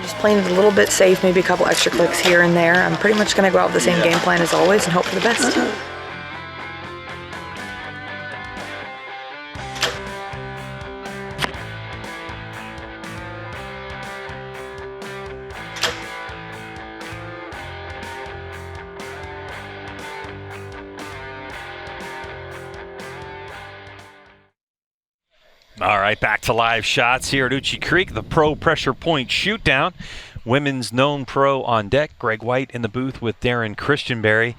Just playing it a little bit safe, maybe a couple extra clicks here and there. I'm pretty much going to go out with the same game plan as always and hope for the best. All right, back to live shots here at Uchee Creek, the Pro Pressure Point Shootdown. Women's known pro on deck, Greg White in the booth with Darren Christianberry.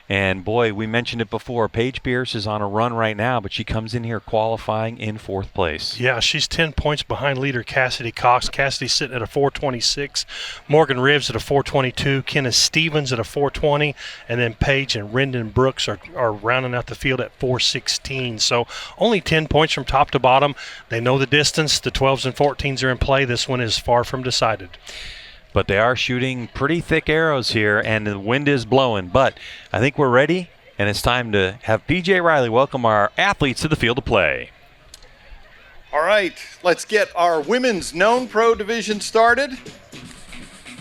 And boy, we mentioned it before, Paige Pearce is on a run right now, but she comes in here qualifying in 4th place. Yeah, she's 10 points behind leader Cassidy Cox. Cassidy's sitting at a 426. Morgan Rives at a 422. Kyna Stevens at a 420. And then Paige and Rendyn Brooks are rounding out the field at 416. So only 10 points from top to bottom. They know the distance. The 12s and 14s are in play. This one is far from decided. But they are shooting pretty thick arrows here, and the wind is blowing. But I think we're ready, and it's time to have PJ Riley welcome our athletes to the field of play. All right, let's get our women's known pro division started.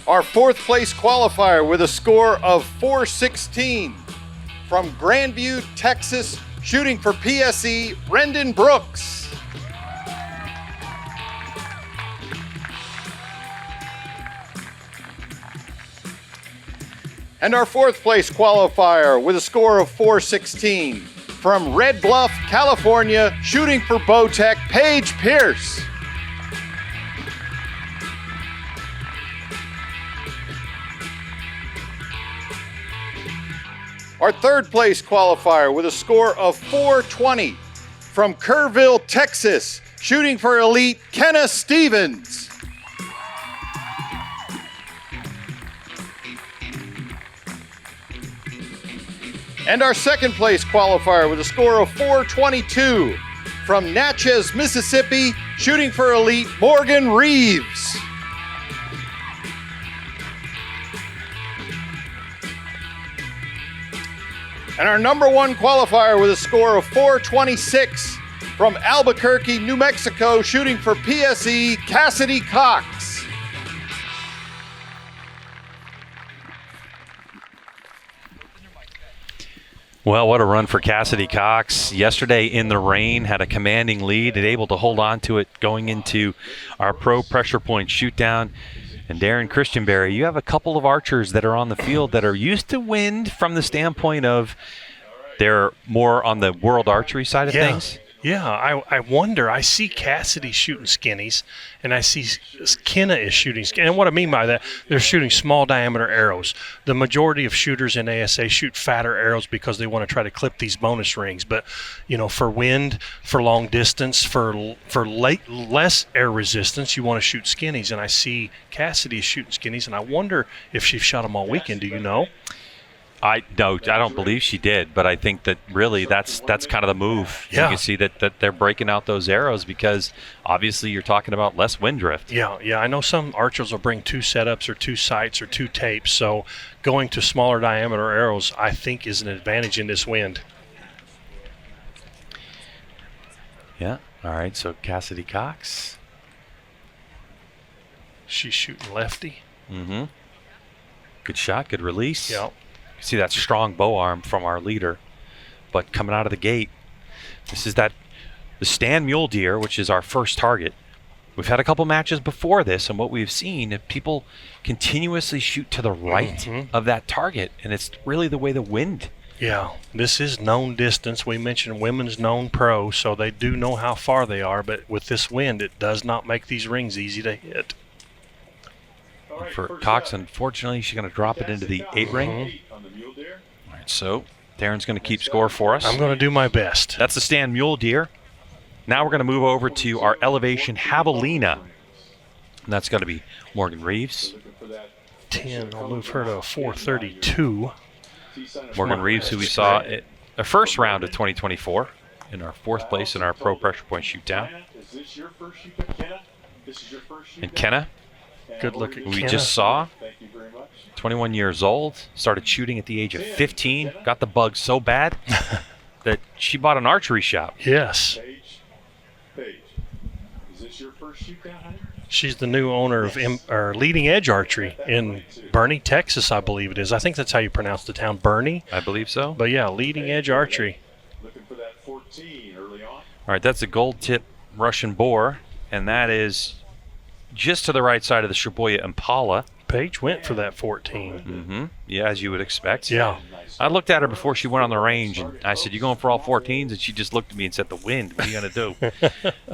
Our 4th place qualifier with a score of 416 from Grandview, Texas, shooting for PSE, Rendyn Brooks. And our 4th place qualifier with a score of 416 from Red Bluff, California, shooting for Bowtech, Paige Pearce. Our 3rd place qualifier with a score of 420 from Kerrville, Texas, shooting for Elite, Kyna Stevens. And our 2nd place qualifier with a score of 422 from Natchez, Mississippi, shooting for Elite, Morgan Rives. And our number 1 qualifier with a score of 426 from Albuquerque, New Mexico, shooting for PSE, Cassidy Cox. Well, what a run for Cassidy Cox. Yesterday in the rain, had a commanding lead and able to hold on to it going into our Pro Pressure Point Shootdown. And Darren Christianberry, you have a couple of archers that are on the field that are used to wind from the standpoint of they're more on the world archery side of things. Yeah, I wonder. I see Cassidy shooting skinnies, and I see Kyna is shooting skinnies. And what I mean by that, they're shooting small diameter arrows. The majority of shooters in ASA shoot fatter arrows because they want to try to clip these bonus rings. But, you know, for wind, for long distance, for less air resistance, you want to shoot skinnies. And I see Cassidy is shooting skinnies, and I wonder if she shot them all weekend. Do you know? I don't believe she did, but I think that really that's kind of the move. Yeah. You can see that they're breaking out those arrows because obviously you're talking about less wind drift. Yeah. I know some archers will bring 2 setups or 2 sights or 2 tapes, so going to smaller diameter arrows I think is an advantage in this wind. Yeah. All right, so Cassidy Cox. She's shooting lefty. Mm-hmm. Good shot, good release. Yeah. See that strong bow arm from our leader, but coming out of the gate, this is the stand mule deer, which is our first target. We've had a couple matches before this, and what we've seen, people continuously shoot to the right of that target, and it's really the way the wind. Yeah, this is known distance. We mentioned women's known pro, so they do know how far they are, but with this wind, it does not make these rings easy to hit. For Cox, unfortunately, she's going to drop it into the 8 ring. All right, so Darren's going to keep score for us. I'm going to do my best. That's the stand mule deer. Now we're going to move over to our elevation javelina. And that's going to be Morgan Rives. 10. I'll move her to a 432. Morgan Rives, who we saw at the first round of 2024 in our 4th place in our Pro Pressure Point Shootdown. And Kyna. Good look at we Kyna. Just saw, 21 years old, started shooting at the age of 15, got the bug so bad that she bought an archery shop. Yes. Paige, is this your first shoot down, honey? She's the new owner of Leading Edge Archery in Boerne, Texas, I believe it is. I think that's how you pronounce the town, Boerne. I believe so. But yeah, Leading Edge Archery. All right, that's a gold tip Russian boar, and that is just to the right side of the Shibuya Impala. Paige went for that 14. Mm-hmm. Yeah, as you would expect. Yeah. I looked at her before she went on the range, and I said, "You going for all 14s?" And she just looked at me and said, "The wind. What are you going to do?"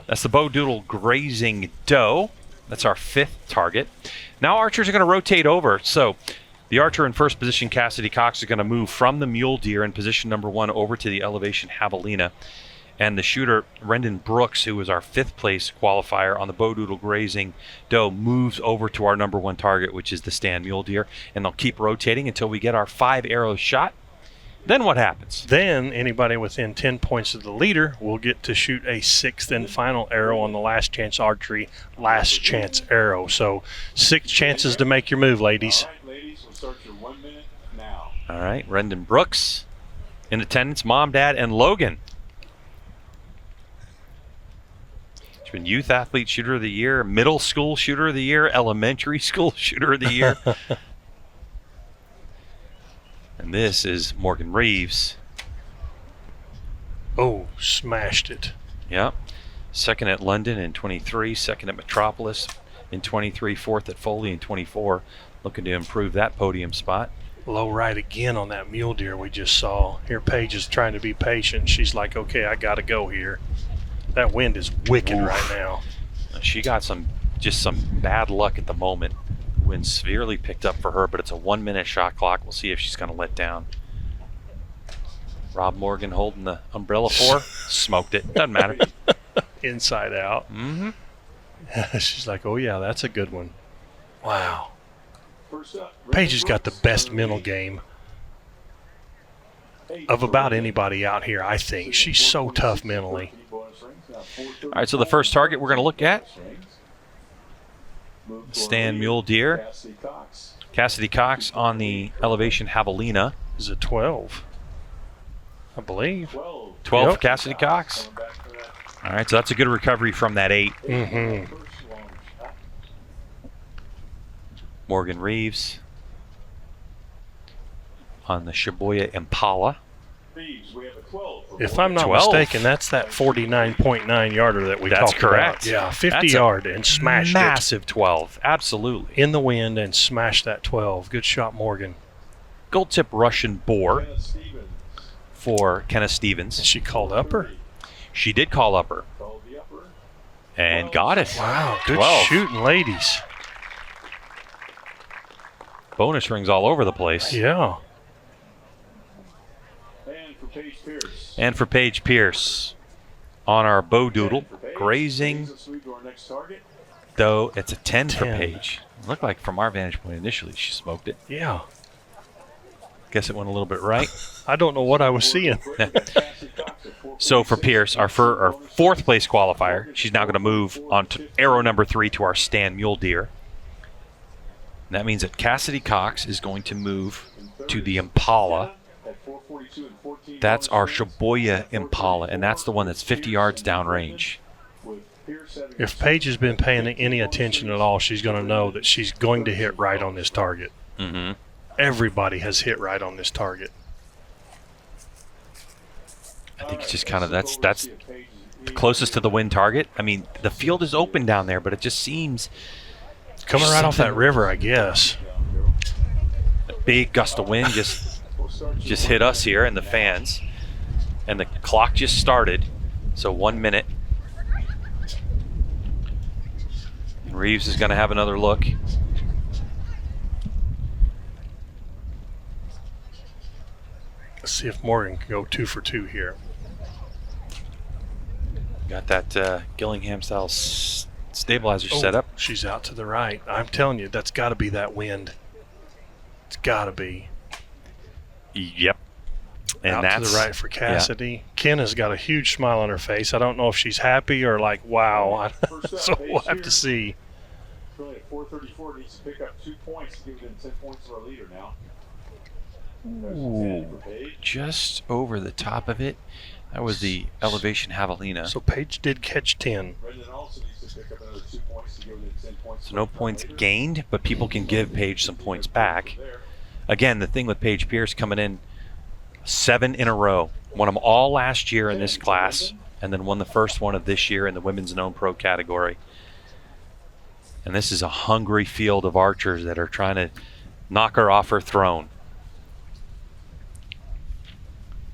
That's the Bow Doodle grazing doe. That's our 5th target. Now archers are going to rotate over. So the archer in first position, Cassidy Cox, is going to move from the mule deer in position number 1 over to the elevation javelina. And the shooter, Rendyn Brooks, who was our 5th place qualifier on the Bow Doodle grazing doe, moves over to our number 1 target, which is the stand mule deer. And they'll keep rotating until we get our 5 arrow shot. Then what happens? Then anybody within 10 points of the leader will get to shoot a 6th and final arrow on the last chance archery, last chance arrow. So 6 chances to make your move, ladies. All right, ladies, we'll start your 1 minute now. All right, Rendyn Brooks in attendance, Mom, Dad, and Logan. She's been Youth Athlete Shooter of the Year, Middle School Shooter of the Year, Elementary School Shooter of the Year. And this is Morgan Rives. Oh, smashed it. Yep. 2nd at London in 23, 2nd at Metropolis in 23, 4th at Foley in 24. Looking to improve that podium spot. Low right again on that mule deer we just saw. Here Paige is trying to be patient. She's like, okay, I got to go here. That wind is wicked right now. She got some bad luck at the moment. Wind severely picked up for her, but it's a 1-minute shot clock. We'll see if she's going to let down. Rob Morgan holding the umbrella for her. Smoked it. Doesn't matter. Inside out. Mm-hmm. She's like, oh yeah, that's a good one. Wow. First up, Paige has got the best mental game of about anybody out here, I think. She's so tough mentally. All right, so the first target we're going to look at, stand mule deer. Cassidy Cox on the elevation javelina. Is it 12? I believe. 12 Yep. for Cassidy Cox. All right, so that's a good recovery from that 8. Mm-hmm. Morgan Rives on the Shibuya Impala. If I'm not 12. mistaken, that's that 49.9 yarder that we That's talked correct. about. Yeah, 50 That's a yard and smashed Massive 12, absolutely. it in the wind and smashed that 12. Good shot, Morgan. Gold tip Russian boar for Kyna Stevens. She called upper. She did call upper and got it. Wow, good 12. shooting, ladies. Bonus rings all over the place. Yeah. And for Paige Pearce on our Bow Doodle, grazing, though it's a 10 for 10. Paige. Looked like from our vantage point initially she smoked it. Yeah. Guess it went a little bit right. I don't know what I was seeing. So for Pearce, our 4th place qualifier, she's now going to move on to arrow number 3 to our stand mule deer. And that means that Cassidy Cox is going to move to the Impala. That's our Shibuya Impala, and that's the one that's 50 yards downrange. If Paige has been paying any attention at all, she's going to know that she's going to hit right on this target. Mm-hmm. Everybody has hit right on this target. I think it's just kind of that's the closest to the wind target. I mean, the field is open down there, but it just seems Coming right off that river, I guess. a big gust of wind just hit us here and the fans, and the clock just started. So 1 minute. And Rives is going to have another look. Let's see if Morgan can go 2 for 2 here. Got that Gillingham style stabilizer Oh, set up. She's out to the right. I'm telling you, that's got to be that wind. It's got to be. Yep. And Out that's to the right for Cassidy. Kyna's got a huge smile on her face. I don't know if she's happy or like, wow. So we'll have to see. Currently at 4:34, needs to pick up 2 points to get within 10 points of our leader now. Ooh, just over the top of it. That was the elevation javelina. So Paige did catch 10. Rendyn also needs to pick up another 2 points to give it 10 points. So no points gained, but people can give Paige some points back. Again, the thing with Paige Pearce coming in 7 in a row. Won them all last year in this class, and then won the first one of this year in the women's known pro category. And this is a hungry field of archers that are trying to knock her off her throne.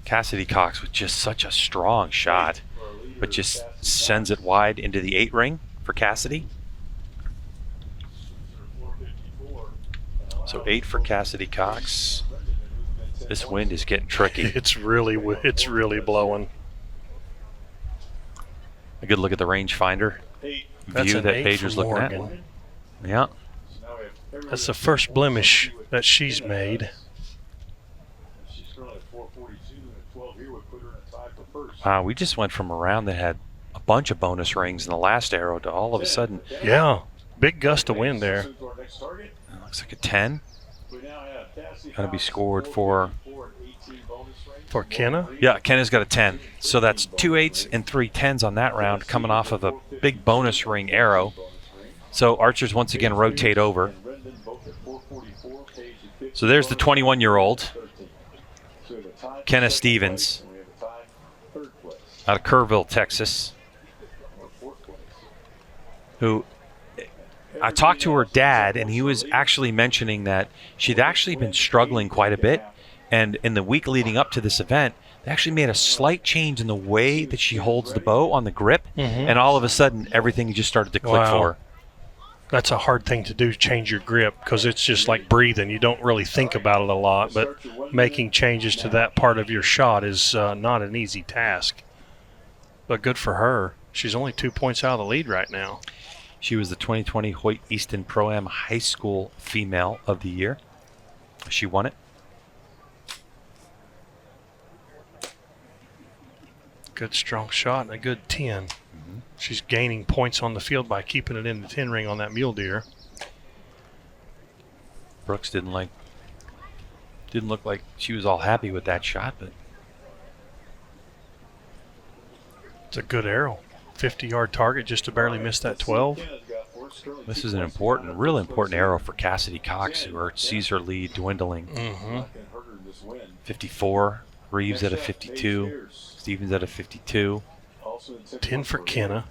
Cassidy Cox with just such a strong shot, but just sends it wide into the 8 ring for Cassidy. So 8 for Cassidy Cox. This wind is getting tricky. It's really blowing. A good look at the rangefinder That's view an that 8 Paige for was looking at. Morgan. Yeah. That's the first blemish that she's made. She's currently at 442, and a 12 here would put her in a tie for first. We just went from a round that had a bunch of bonus rings in the last arrow to all of a sudden, Yeah, big gust of wind there. To our next target. it looks like a 10. We now have Cassidy Gonna be Cox, scored for, 4 and 18 bonus rings. For Kyna? yeah, Kenna's got a 10. So that's 2 8s and 3 10s on that round coming off of a big bonus ring arrow. So archers once again rotate over. And Rendyn both at 444, Paige at 50. So there's the 21-year-old, 13. So we have a tie for Kenna second Stevens, place, and we have a tie for third place, out of Kerrville, Texas, or fourth place. who I talked to her dad, and he was actually mentioning that she'd actually been struggling quite a bit. And in the week leading up to this event, they actually made a slight change in the way that she holds the bow on the grip. And all of a sudden, everything just started to click Wow. for her. That's a hard thing to do, change your grip, because it's just like breathing. You don't really think about it a lot, but making changes to that part of your shot is not an easy task. But good for her. She's only 2 points out of the lead right now. She was the 2020 Hoyt Easton ProAm High School Female of the Year. She won it. Good strong shot and a good 10. She's gaining points on the field by keeping it in the 10 ring on that mule deer. Brooks didn't look like she was all happy with that shot, but It's a good arrow. 50-yard target just to barely miss that 12. this is an important, real important arrow for Cassidy Cox, who sees her lead dwindling. 54, Rives at a 52, Stevens at a 52. 10 for Kyna.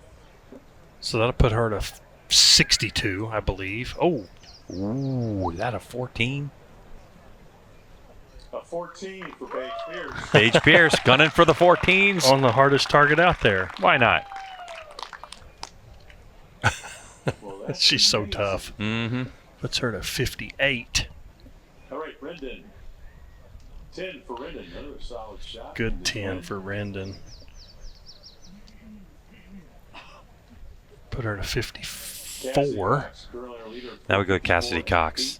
So that'll put her to 62, I believe. Oh, Ooh, is that a 14? A 14 for Paige Pearce. Paige Pearce gunning for the 14s. on the hardest target out there. Why not? She's so tough. Mm-hmm. Puts her to 58. All right, Rendyn. 10 for Rendyn. Another solid shot. Good 10 for Rendyn. Put her to 54. Now we go to Cassidy Cox.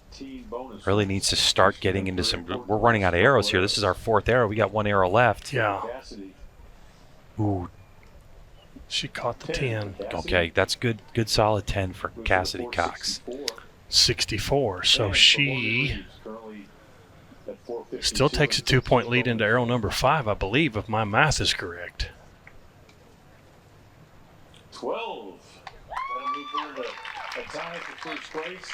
Really needs to start getting into some. We're running out of arrows here. This is our 4th arrow. We got 1 arrow left. Yeah, Ooh, she caught the 10. okay, that's good. Good solid 10 for Cassidy Cox. 64. So she still takes a 2-point lead into arrow number 5, I believe, if my math is correct. 12. That'll move her to a tie for first place.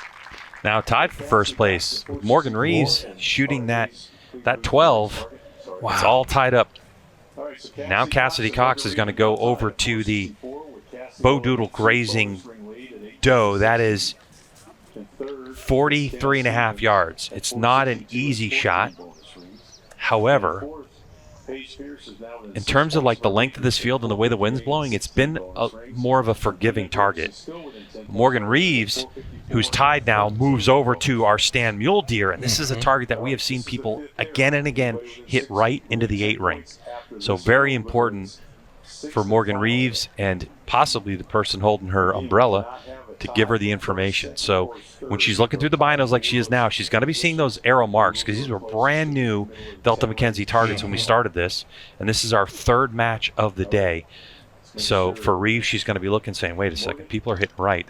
Now tied for first place. Morgan Rives shooting that 12. It's all tied up. All right, so Now Cassidy Cox is going to go over to the Bow Doodle grazing doe. That is 43 and a half yards. It's not an easy shot. However, in terms of like the length of this field and the way the wind's blowing, it's been more of a forgiving target. Morgan Rives, who's tied now, moves over to our stand mule deer, and this is a target that we have seen people again and again hit right into the 8 ring. So very important for Morgan Rives and possibly the person holding her umbrella to give her the information. So when she's looking through the binos like she is now, she's going to be seeing those arrow marks because these were brand new Delta McKenzie targets when we started this, and this is our 3rd match of the day. So for Rives, she's going to be looking, saying, wait a second, people are hitting right.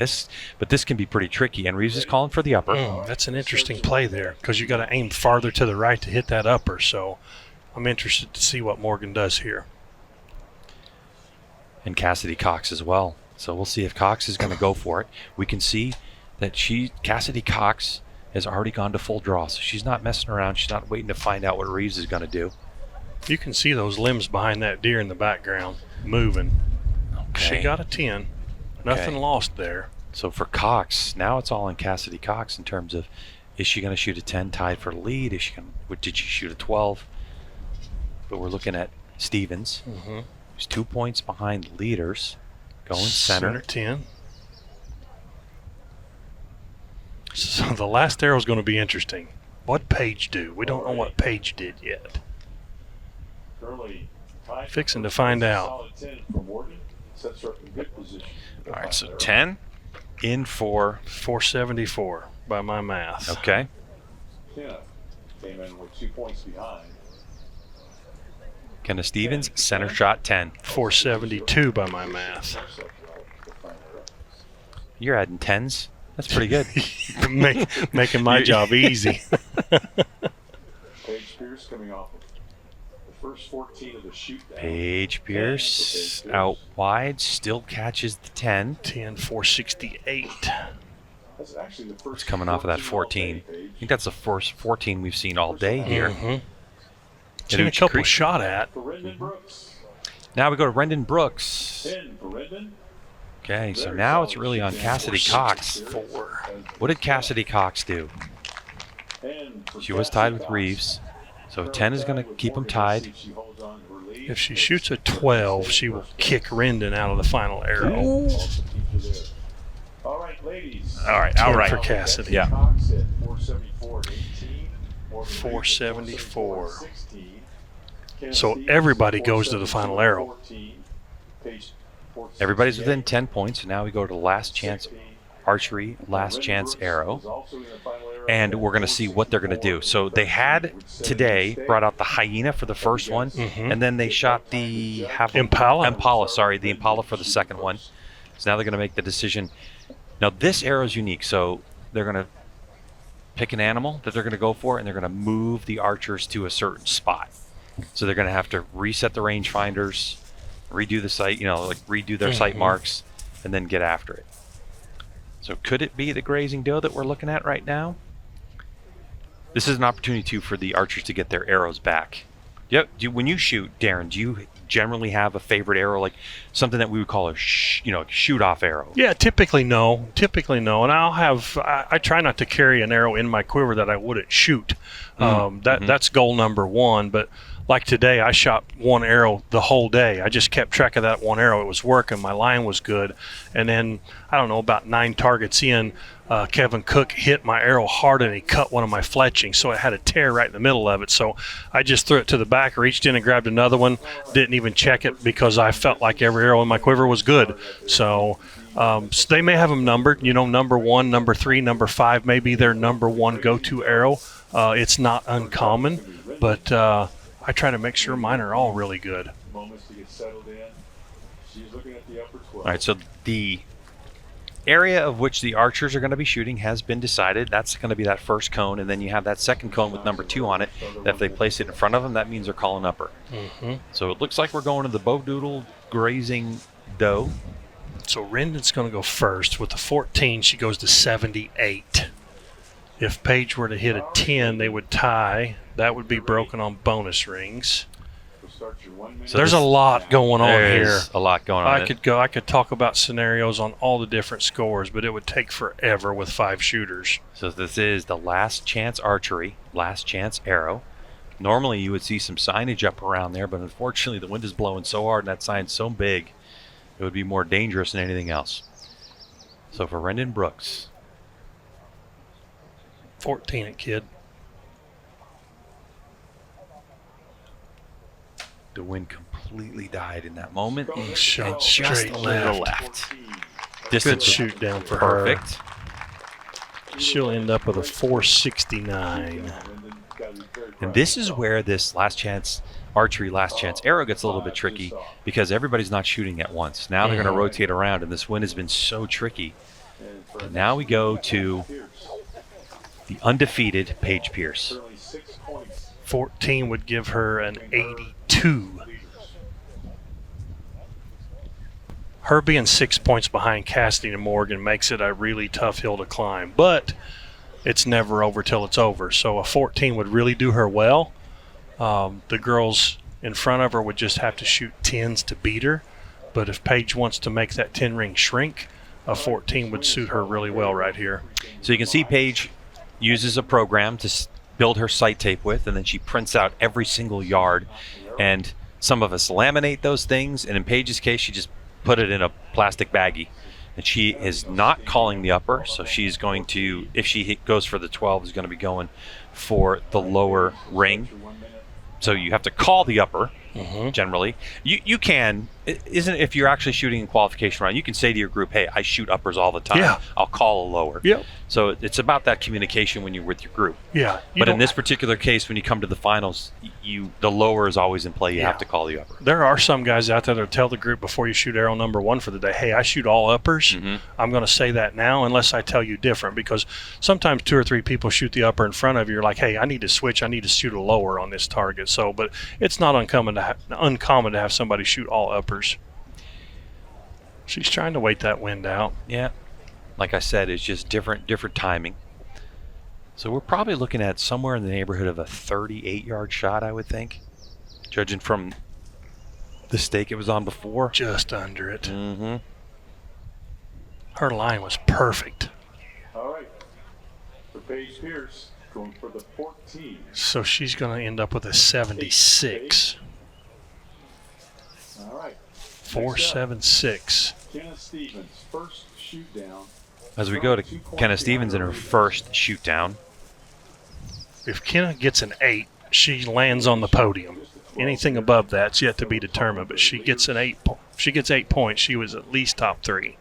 But this can be pretty tricky, and Rives is calling for the upper. That's an interesting play there because you got to aim farther to the right to hit that upper. So I'm interested to see what Morgan does here. And Cassidy Cox as well. So we'll see if Cox is going to go for it. We can see that Cassidy Cox has already gone to full draw, so she's not messing around. She's not waiting to find out what Rives is going to do. You can see those limbs behind that deer in the background moving. Okay. She got a 10. Nothing lost there. So for Cox, now it's all on Cassidy Cox in terms of, is she going to shoot a 10 tied for the lead? Did she shoot a 12? But we're looking at Stevens, who's 2 points behind the leaders, going center. 10. So the last arrow is going to be interesting. What Paige do? We don't know what Paige did yet. Fixing to find out. All right, so 10 in for 474 by my math. Okay. Kyna came in with 2 points behind. Kyna Stevens, center shot 10. 472 by my math. You're adding 10s. That's pretty good. Making my job easy. Paige Pearce coming off of the first 14 of the shoot down. Paige Pearce out wide, still catches the 10. 10, 468. That's actually the first It's coming off of that 14. I think that's the first 14 we've seen all day here. Seen a couple shot at. For Rendyn Brooks. Now we go to Rendyn Brooks. 10 for Rendyn. Okay, so now it's really on Cassidy Cox. What did Cassidy Cox do? She was tied with Rives, so 10 is going to keep them tied. If she shoots a 12, she will kick Rendyn out of the final arrow. All right, ladies. All right. For Cassidy. Yeah. 474. So everybody goes to the final arrow. Everybody's within 10 points, so now we go to last chance archery, last chance arrow. And we're going to see what they're going to do. So they had today brought out the Hyena for the first one, and then they shot the Impala. The Impala for the second one. So now they're going to make the decision. Now this arrow is unique, so they're going to pick an animal that they're going to go for, and they're going to move the archers to a certain spot. So they're going to have to reset the rangefinders, redo the sight, redo their sight marks, and then get after it. So could it be the grazing doe that we're looking at right now? This is an opportunity too for the archers to get their arrows back. Yep. When you shoot, Darren, do you generally have a favorite arrow, like something that we would call a shoot-off arrow? Yeah, typically no. And I try not to carry an arrow in my quiver that I wouldn't shoot. That's goal number one. But like today, I shot one arrow the whole day. I just kept track of that one arrow. It was working. My line was good. And then, I don't know, about 9 targets in, Kevin Cook hit my arrow hard and he cut one of my fletchings. So it had a tear right in the middle of it. So I just threw it to the back, reached in and grabbed another one. Didn't even check it because I felt like every arrow in my quiver was good. So they may have them numbered. Number 1, number 3, number 5 may be their number 1 go-to arrow. It's not uncommon, but I try to make sure mine are all really good. Moments to get settled in. She's looking at the upper 12. All right, so the area of which the archers are going to be shooting has been decided. That's going to be that first cone, and then you have that second cone with number 2 on it. That if they place it in front of them, that means they're calling upper. So it looks like we're going to the bow doodle grazing doe. So Rendon's going to go first. With the 14, she goes to 78. If Paige were to hit a 10, they would tie. That would be broken on bonus rings. So there's a lot going on here. There's a lot going on. I could talk about scenarios on all the different scores, but it would take forever with 5 shooters. So this is the last chance archery, last chance arrow. Normally you would see some signage up around there, but unfortunately the wind is blowing so hard and that sign's so big, it would be more dangerous than anything else. So for Rendyn Brooks, 14 it, kid. the wind completely died in that moment. Shot Just straight a little left. left. Good Distance shoot down for perfect. her. She'll end up with a 469. And this is where this last chance archery, last chance arrow gets a little bit tricky because everybody's not shooting at once. Now they're going to rotate around, and this wind has been so tricky. And now we go to the undefeated Paige Pearce. 14 would give her an 82. her being 6 points behind Cassidy and Morgan makes it a really tough hill to climb. But it's never over till it's over. So a 14 would really do her well. The girls in front of her would just have to shoot 10s to beat her. But if Paige wants to make that 10 ring shrink, a 14 would suit her really well right here. So you can see Paige uses a program to build her sight tape with, and then she prints out every single yard. And some of us laminate those things, and in Paige's case, she just put it in a plastic baggie. And she is not calling the upper, so she's going to, if she goes for the 12, is going to be going for the lower ring. So you have to call the upper, generally. You can, isn't it, if you're actually shooting in qualification round, you can say to your group, hey, I shoot uppers all the time. Yeah. I'll call a lower. Yep. So it's about that communication when you're with your group. Yeah. But in this particular case, when you come to the finals, the lower is always in play. You have to call the upper. There are some guys out there that tell the group before you shoot arrow number 1 for the day, hey, I shoot all uppers. I'm going to say that now unless I tell you different, because sometimes 2 or 3 people shoot the upper in front of you. You're like, hey, I need to switch. I need to shoot a lower on this target. So, but it's not uncommon to have somebody shoot all uppers. She's trying to wait that wind out. Yeah. Like I said, it's just different timing. So we're probably looking at somewhere in the neighborhood of a 38-yard shot, I would think, judging from the stake it was on before. Just under it. Her line was perfect. All right. For Paige Pearce, going for the 14. So she's going to end up with a 76. All right. 476. Kyna Stevens, first shoot down. As we go to Kyna Stevens in her first shoot down. If Kyna gets an 8, she lands on the podium. Anything above that's yet to be determined, but she gets an 8. She gets 8 points. She was at least top 3.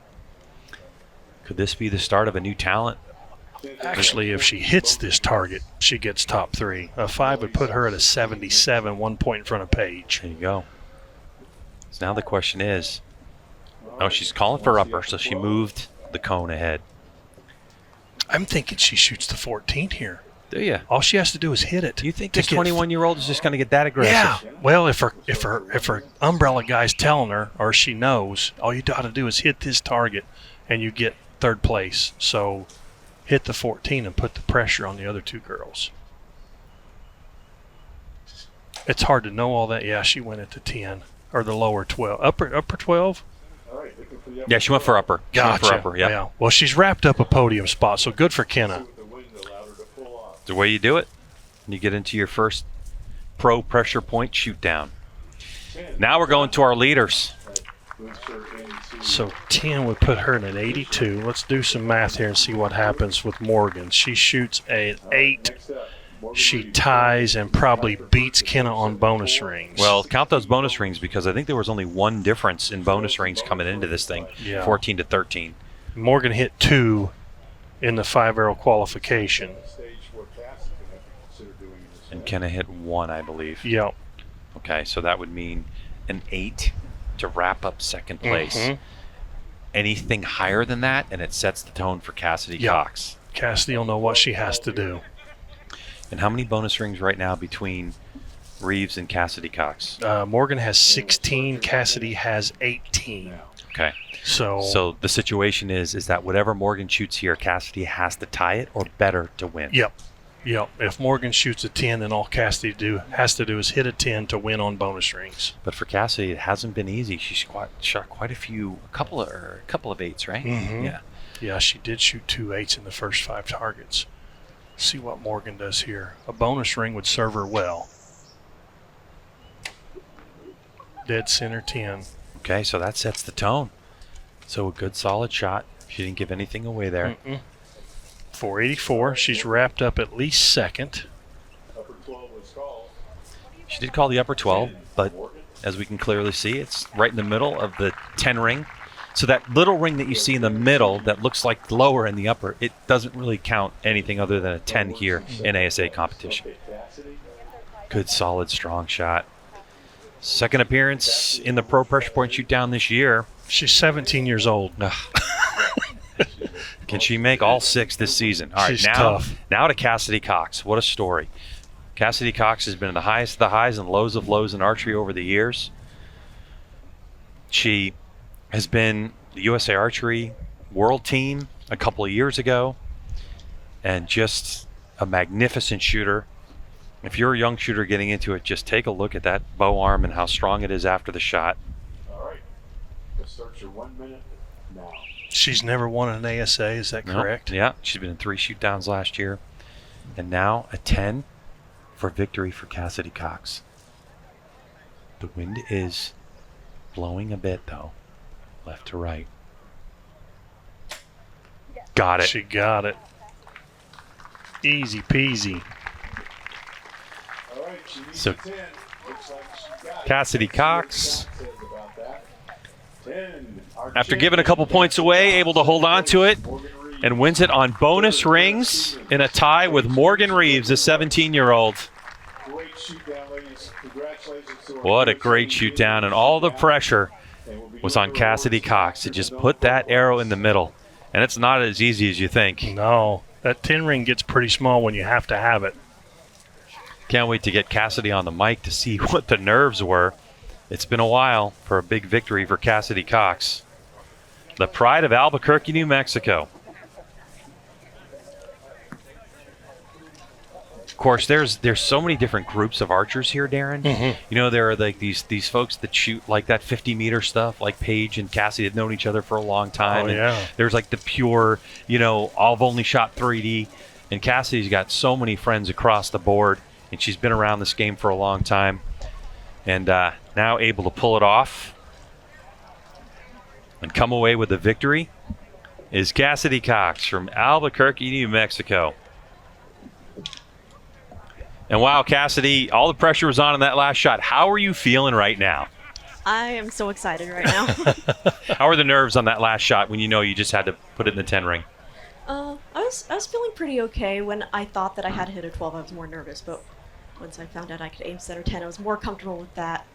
Could this be the start of a new talent? Actually, if she hits this target, she gets top 3. A 5 would put her at a 77, 1 point in front of Paige. There you go. So now the question is, oh, she's calling for upper, so she moved the cone ahead. I'm thinking she shoots the 14 here. Do you? All she has to do is hit it. Do you think this 21-year-old is just going to get that aggressive? Yeah. Well, if her umbrella guy's telling her, or she knows, all you got to do is hit this target, and you get 3rd place. So hit the 14 and put the pressure on the other 2 girls. It's hard to know all that. Yeah, she went at the 10 or the lower 12, upper 12. Yeah, she went for upper. She went Gotcha. for upper, Yeah. Well, she's wrapped up a podium spot, so good for Kyna. The way you do it, you get into your first pro pressure point shoot down. Now we're going to our leaders. So 10 would put her in an 82. Let's do some math here and see what happens with Morgan. She shoots an 8. She ties and probably beats Kyna on bonus rings. Well, count those bonus rings because I think there was only one difference in bonus rings coming into this thing, 14 to 13. Morgan hit 2 in the 5-arrow qualification. And Kyna hit 1, I believe. Yep. Okay, so that would mean an 8 to wrap up second place. Anything higher than that, and it sets the tone for Cassidy Cox. Cassidy will know what she has to do. And how many bonus rings right now between Rives and Cassidy Cox? Morgan has 16. Cassidy has 18. Okay. So the situation is that whatever Morgan shoots here, Cassidy has to tie it or better to win. Yep. If Morgan shoots a 10, then all Cassidy has to do is hit a 10 to win on bonus rings. But for Cassidy, it hasn't been easy. She shot quite a couple of 8s, right? Yeah. Yeah, she did shoot 2 8s in the first 5 targets. See what Morgan does here. A bonus ring would serve her well. Dead center 10. Okay, so that sets the tone. So a good solid shot. She didn't give anything away there. 484. She's wrapped up at least second. Upper 12 was called. She did call the upper 12, but as we can clearly see, it's right in the middle of the 10 ring. So that little ring that you see in the middle that looks like lower in the upper, it doesn't really count anything other than a 10 here in ASA competition. Good, solid, strong shot. Second appearance in the pro pressure point shoot down this year. She's 17 years old. Can she make all 6 this season? All right, She's tough. Now to Cassidy Cox. What a story. Cassidy Cox has been in the highest of the highs and lows of lows in archery over the years. She has been the USA Archery World Team a couple of years ago, and just a magnificent shooter. If you're a young shooter getting into it, just take a look at that bow arm and how strong it is after the shot. All right. Let's start your 1 minute now. She's never won an ASA, is that correct? Yeah, she's been in 3 shoot downs last year. And now a 10 for victory for Cassidy Cox. The wind is blowing a bit, though, left to right. Got it. She got it. Easy peasy. All right, she needs So, a 10. Looks like she got it. Cassidy Cox, Says about that. 10. Our after giving a couple points away, able to hold on to it Morgan Reeves. and wins it on bonus rings in a tie with Morgan Reeves, a 17-year-old. Great shoot down, ladies. Congratulations to our What a first great team. shoot down, and all the pressure was on Cassidy Cox to just put that arrow in the middle. And it's not as easy as you think. No, that 10 ring gets pretty small when you have to have it. Can't wait to get Cassidy on the mic to see what the nerves were. It's been a while for a big victory for Cassidy Cox. The pride of Albuquerque, New Mexico. Of course, there's so many different groups of archers here, Darren. You know, there are like these folks that shoot like that 50-meter stuff, like Paige and Cassidy have known each other for a long time. Oh, And yeah. there's like the pure, you know, I've only shot 3D. And Cassidy's got so many friends across the board, and she's been around this game for a long time. And now able to pull it off and come away with the victory is Cassidy Cox from Albuquerque, New Mexico. And wow, Cassidy, all the pressure was on in that last shot. How are you feeling right now? I am so excited right now. How are the nerves on that last shot when you know you just had to put it in the 10 ring? I was feeling pretty okay. When I thought that I had to hit a 12, I was more nervous, but once I found out I could aim center 10, I was more comfortable with that.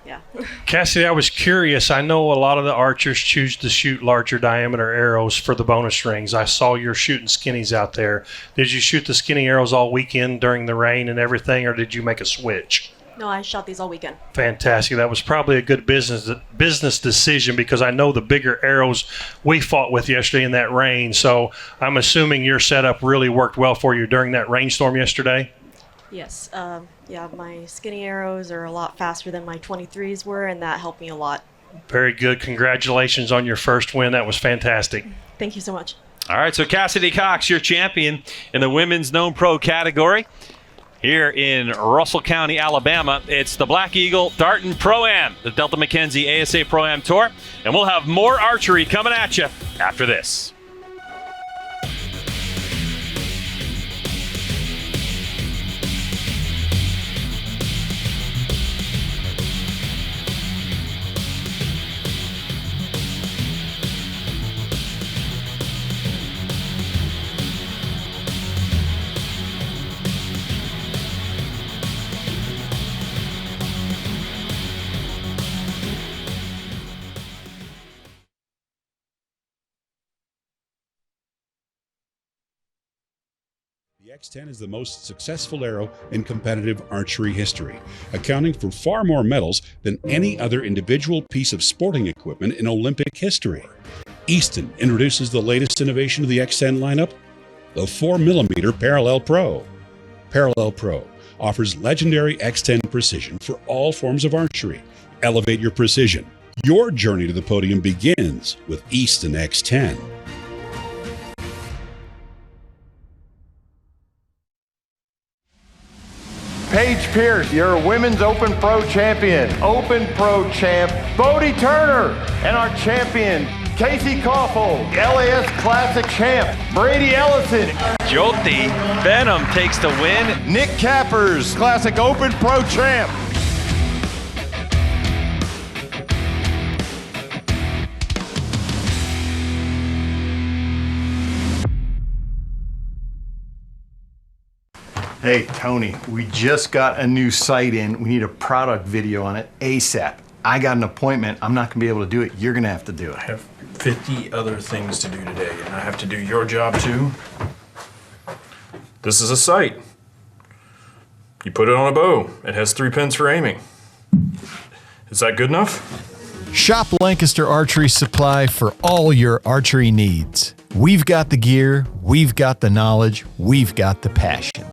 Yeah. Cassidy, I was curious. I know a lot of the archers choose to shoot larger diameter arrows for the bonus rings. I saw you're shooting skinnies out there. Did you shoot the skinny arrows all weekend during the rain and everything, or did you make a switch? No, I shot these all weekend. Fantastic. That was probably a good business decision, because I know the bigger arrows we fought with yesterday in that rain. So I'm assuming your setup really worked well for you during that rainstorm yesterday. Yes. Yeah, my skinny arrows are a lot faster than my 23s were, and that helped me a lot. Very good. Congratulations on your first win. That was fantastic. Thank you so much. All right, so Cassidy Cox, your champion in the women's known pro category. Here in Russell County, Alabama, it's the Black Eagle Darton ProAm, the Delta McKenzie ASA ProAm Tour. And we'll have more archery coming at you after this. The X10 is the most successful arrow in competitive archery history, accounting for far more medals than any other individual piece of sporting equipment in Olympic history. Easton introduces the latest innovation of the X10 lineup, the 4mm Parallel Pro. Parallel Pro offers legendary X10 precision for all forms of archery. Elevate your precision. Your journey to the podium begins with Easton X10. Paige Pearce, your Women's Open Pro champion. Open Pro champ, Bodie Turner. And our champion, Casey Koffel, LAS Classic champ, Brady Ellison. Jyoti Benham takes the win. Nick Cappers, Classic Open Pro champ. Hey, Tony, we just got a new site in. We need a product video on it ASAP. I got an appointment. I'm not gonna be able to do it. You're gonna have to do it. I have 50 other things to do today, and I have to do your job too. This is a sight. You put it on a bow. It has 3 pins for aiming. Is that good enough? Shop Lancaster Archery Supply for all your archery needs. We've got the gear, we've got the knowledge, we've got the passion.